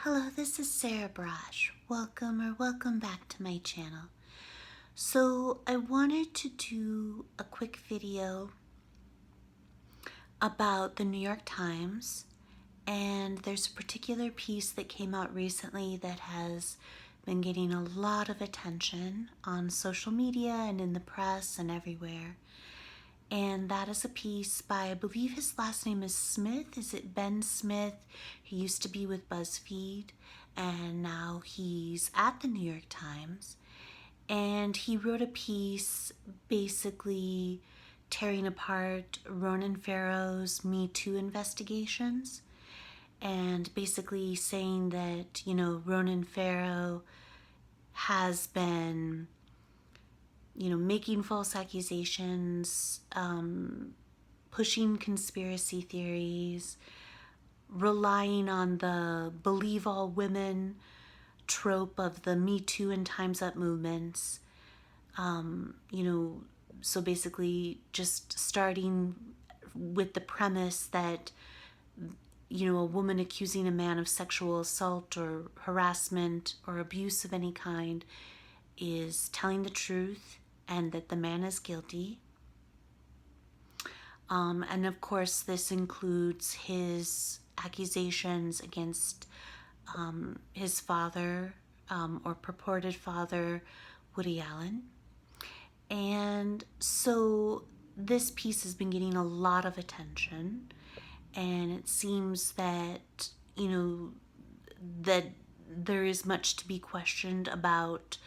Hello, this is Sarah Braasch. Welcome back to my channel. So I wanted to do a quick video about the New York Times, and there's a particular piece that came out recently that has been getting a lot of attention on social media and in the press and everywhere. And that is a piece by, I believe his last name is Smith. Is it Ben Smith? He used to be with BuzzFeed, and now he's at the New York Times. And he wrote a piece basically tearing apart Ronan Farrow's Me Too investigations, and basically saying that, Ronan Farrow has been making false accusations, pushing conspiracy theories, relying on the believe all women trope of the Me Too and Time's Up movements. So basically just starting with the premise that, a woman accusing a man of sexual assault or harassment or abuse of any kind is telling the truth and that the man is guilty. And of course, this includes his accusations against his father, or purported father, Woody Allen. And so this piece has been getting a lot of attention, and it seems that, that there is much to be questioned about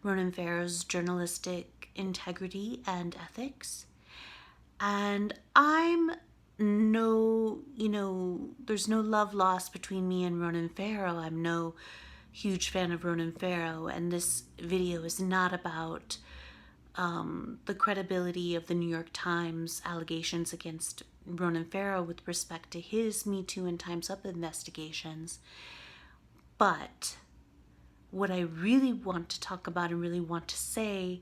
Ronan Farrow's journalistic integrity and ethics. And there's no love lost between me and Ronan Farrow. I'm no huge fan of Ronan Farrow, and this video is not about the credibility of the New York Times allegations against Ronan Farrow with respect to his Me Too and Time's Up investigations. But what I really want to talk about and really want to say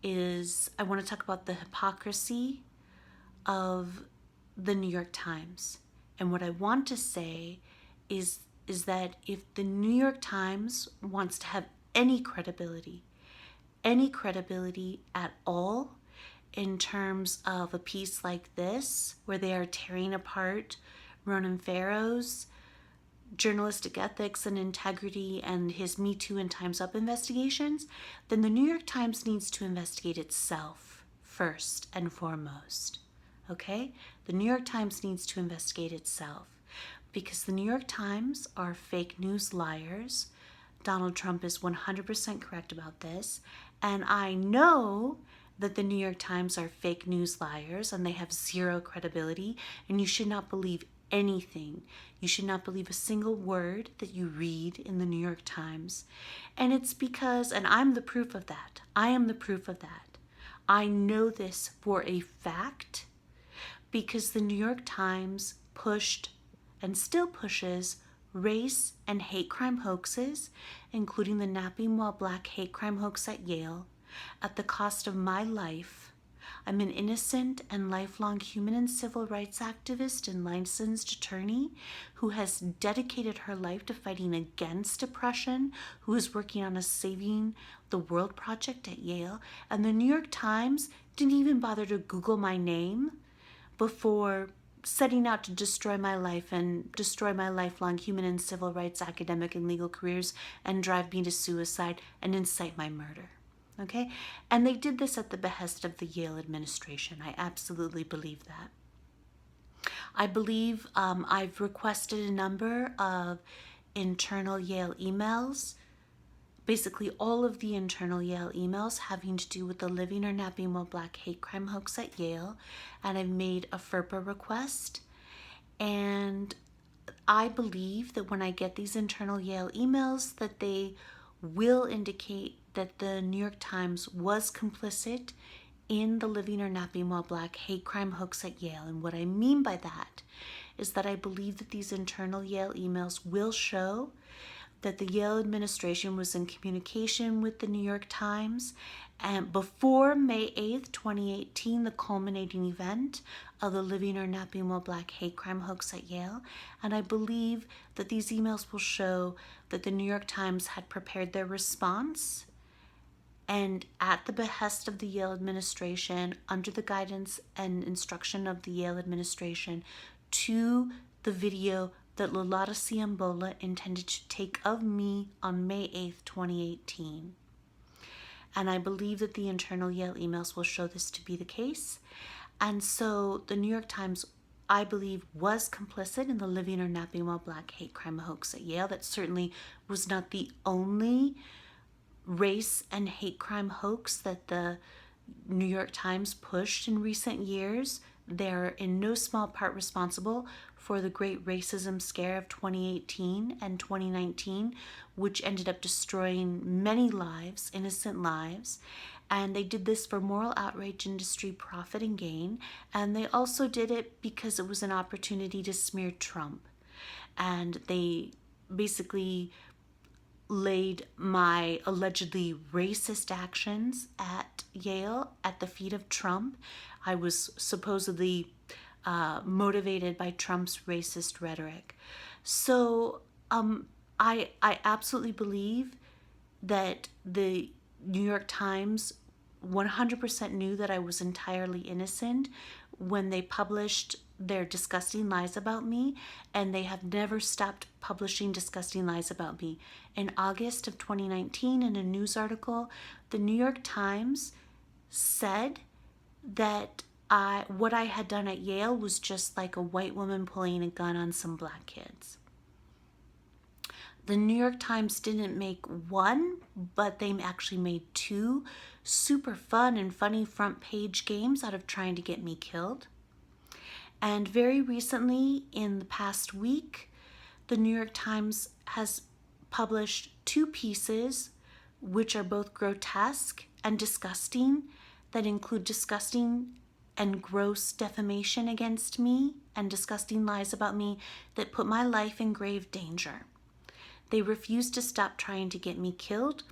is I want to talk about the hypocrisy of the New York Times. And what I want to say is that if the New York Times wants to have any credibility at all in terms of a piece like this, where they are tearing apart Ronan Farrow's journalistic ethics and integrity and his Me Too and Time's Up investigations, then the New York Times needs to investigate itself first and foremost. Okay? The New York Times needs to investigate itself, because the New York Times are fake news liars. Donald Trump is 100% correct about this, and I know that the New York Times are fake news liars and they have zero credibility, and you should not believe anything. You should not believe a single word that you read in the New York Times. And it's because, and I'm the proof of that. I am the proof of that. I know this for a fact because the New York Times pushed and still pushes race and hate crime hoaxes, including the napping while black hate crime hoax at Yale, at the cost of my life. I'm an innocent and lifelong human and civil rights activist and licensed attorney who has dedicated her life to fighting against oppression, who is working on a Saving the World project at Yale, and the New York Times didn't even bother to Google my name before setting out to destroy my life and destroy my lifelong human and civil rights academic and legal careers and drive me to suicide and incite my murder. Okay? And they did this at the behest of the Yale administration. I absolutely believe that. I believe I've requested a number of internal Yale emails, basically all of the internal Yale emails having to do with the Living or Napping While Black hate crime hoax at Yale, and I've made a FERPA request. And I believe that when I get these internal Yale emails, that they will indicate that the New York Times was complicit in the Living or Napping While Black hate crime hoax at Yale. And what I mean by that is that I believe that these internal Yale emails will show that the Yale administration was in communication with the New York Times and before May 8th, 2018, the culminating event of the Living or Napping While Black hate crime hoax at Yale. And I believe that these emails will show that the New York Times had prepared their response and at the behest of the Yale administration, under the guidance and instruction of the Yale administration, to the video that Lolata Siambola intended to take of me on May 8th, 2018. And I believe that the internal Yale emails will show this to be the case. And so the New York Times, I believe, was complicit in the Living or Napping While Black hate crime hoax at Yale. That certainly was not the only race and hate crime hoax that the New York Times pushed in recent years. They're in no small part responsible for the great racism scare of 2018 and 2019, which ended up destroying many lives, innocent lives. And they did this for moral outrage industry profit and gain. And they also did it because it was an opportunity to smear Trump. And they basically laid my allegedly racist actions at Yale at the feet of Trump. I was supposedly motivated by Trump's racist rhetoric. So I absolutely believe that the New York Times 100% knew that I was entirely innocent when they published their disgusting lies about me, and they have never stopped publishing disgusting lies about me. In August of 2019, in a news article, the New York Times said that what I had done at Yale was just like a white woman pulling a gun on some black kids. The New York Times didn't make one, but they actually made two super fun and funny front page games out of trying to get me killed. And very recently, in the past week, the New York Times has published two pieces which are both grotesque and disgusting, that include disgusting and gross defamation against me and disgusting lies about me that put my life in grave danger. They refused to stop trying to get me killed,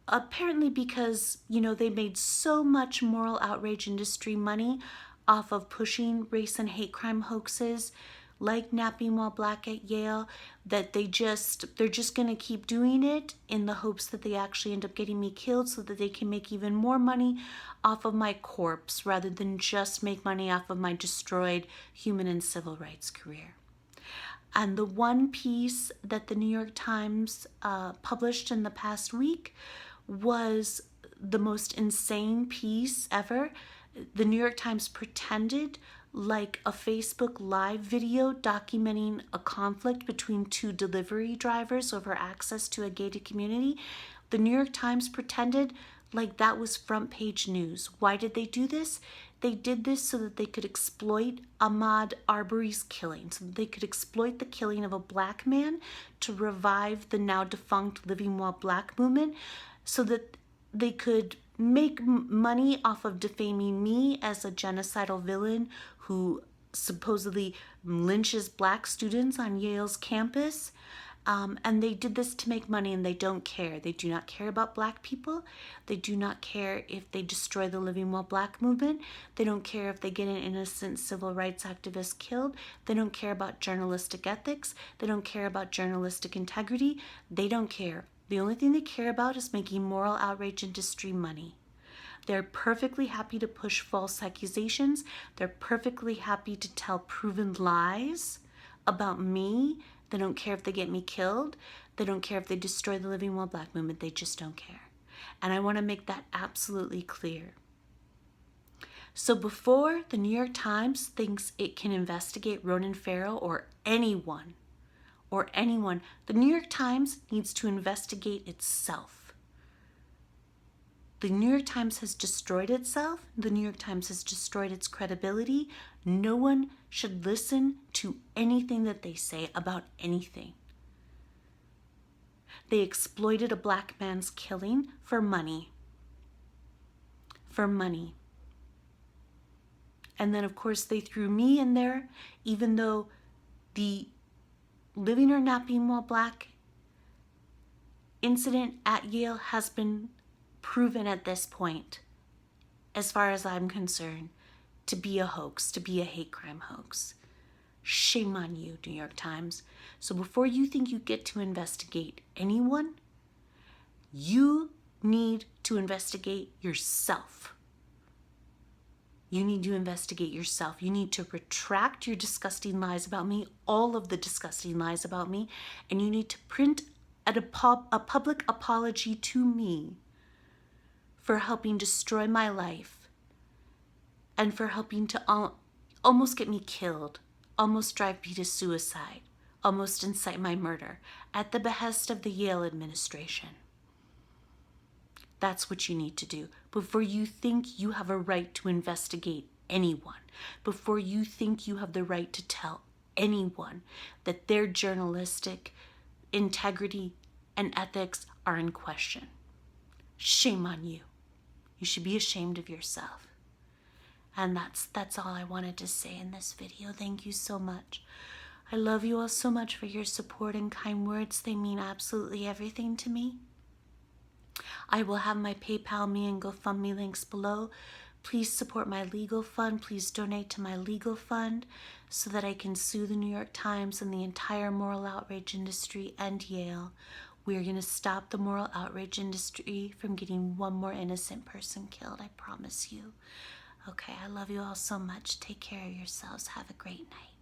apparently because, they made so much moral outrage industry money off of pushing race and hate crime hoaxes like Napping While Black at Yale, that they're just going to keep doing it in the hopes that they actually end up getting me killed so that they can make even more money off of my corpse rather than just make money off of my destroyed human and civil rights career. And the one piece that the New York Times published in the past week was the most insane piece ever. The New York Times pretended like a Facebook Live video documenting a conflict between two delivery drivers over access to a gated community. The New York Times pretended like that was front page news. Why did they do this? They did this so that they could exploit Ahmaud Arbery's killing, so that they could exploit the killing of a black man to revive the now defunct Living While Black movement, so that they could make money off of defaming me as a genocidal villain who supposedly lynches black students on Yale's campus. And they did this to make money, and they don't care. They do not care about black people. They do not care if they destroy the Living While Black movement. They don't care if they get an innocent civil rights activist killed. They don't care about journalistic ethics. They don't care about journalistic integrity. They don't care. The only thing they care about is making moral outrage industry money. They're perfectly happy to push false accusations. They're perfectly happy to tell proven lies about me. They don't care if they get me killed. They don't care if they destroy the Living While Black movement. They just don't care. And I want to make that absolutely clear. So before the New York Times thinks it can investigate Ronan Farrow or anyone, the New York Times needs to investigate itself. The New York Times has destroyed itself. The New York Times has destroyed its credibility. No one should listen to anything that they say about anything. They exploited a black man's killing for money. For money. And then, of course, they threw me in there, even though the Living or Napping While Black incident at Yale has been proven at this point, as far as I'm concerned, to be a hoax, to be a hate crime hoax. Shame on you, New York Times. So before you think you get to investigate anyone, you need to investigate yourself. You need to investigate yourself. You need to retract your disgusting lies about me, all of the disgusting lies about me, and you need to print a public apology to me for helping destroy my life and for helping to almost get me killed, almost drive me to suicide, almost incite my murder at the behest of the Yale administration. That's what you need to do before you think you have a right to investigate anyone, before you think you have the right to tell anyone that their journalistic integrity and ethics are in question. Shame on you. You should be ashamed of yourself. And that's all I wanted to say in this video. Thank you so much. I love you all so much for your support and kind words. They mean absolutely everything to me. I will have my PayPal, me, and GoFundMe links below. Please support my legal fund. Please donate to my legal fund so that I can sue the New York Times and the entire moral outrage industry and Yale. We're going to stop the moral outrage industry from getting one more innocent person killed. I promise you. Okay, I love you all so much. Take care of yourselves. Have a great night.